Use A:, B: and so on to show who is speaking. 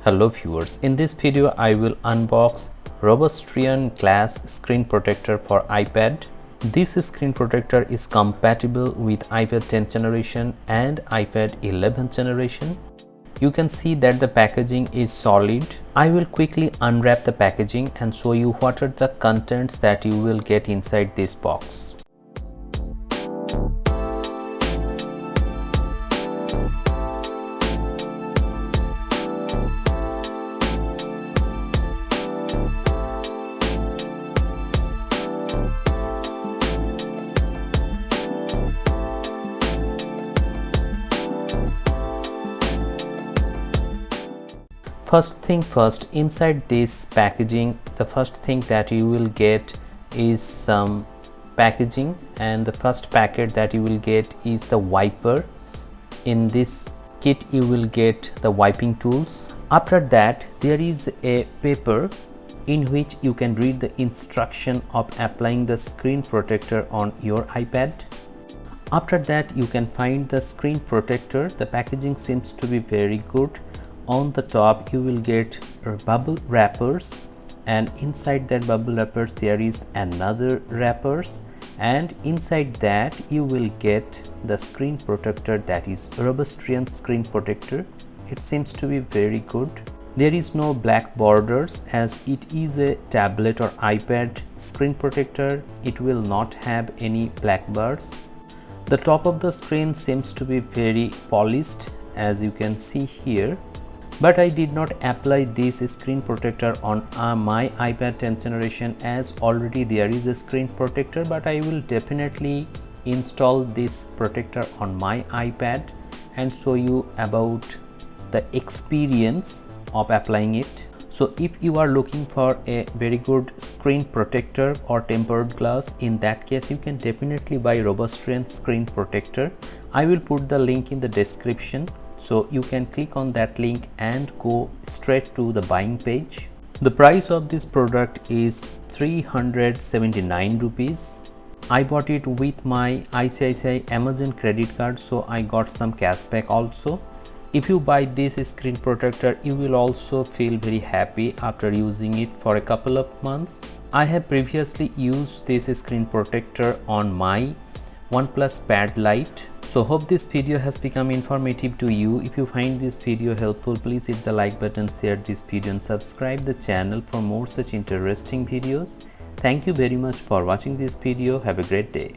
A: Hello viewers, in this video I will unbox Robustrian glass screen protector for iPad. This screen protector is compatible with iPad 10th generation and iPad 11th generation. You can see that the packaging is solid. I will quickly unwrap the packaging and show you what are the contents that you will get inside this box. First thing first, inside this packaging, the first thing that you will get is some packaging, and the first packet that you will get is the wiper. In this kit you will get the wiping tools. After that there is a paper in which you can read the instruction of applying the screen protector on your iPad. After that you can find the screen protector. The packaging seems to be very good. On the top you will get bubble wrappers, and inside that bubble wrappers there is another wrappers, and inside that you will get the screen protector, that is Robustrian screen protector. It seems to be very good. There is no black borders as it is a tablet or iPad screen protector. It will not have any black bars. The top of the screen seems to be very polished, as you can see here. But I did not apply this screen protector on my iPad 10th generation, as already there is a screen protector, but I will definitely install this protector on my iPad and show you about the experience of applying it. So if you are looking for a very good screen protector or tempered glass, in that case you can definitely buy Robustrian screen protector. I will put the link in the description, so you can click on that link and go straight to the buying page. The price of this product is 379 rupees. I bought it with my ICICI Amazon credit card, so I got some cashback also. If you buy this screen protector, you will also feel very happy after using it for a couple of months. I have previously used this screen protector on my OnePlus Pad Lite. So hope this video has become informative to you. If you find this video helpful, please hit the like button, share this video and subscribe the channel for more such interesting videos. Thank you very much for watching this video. Have a great day.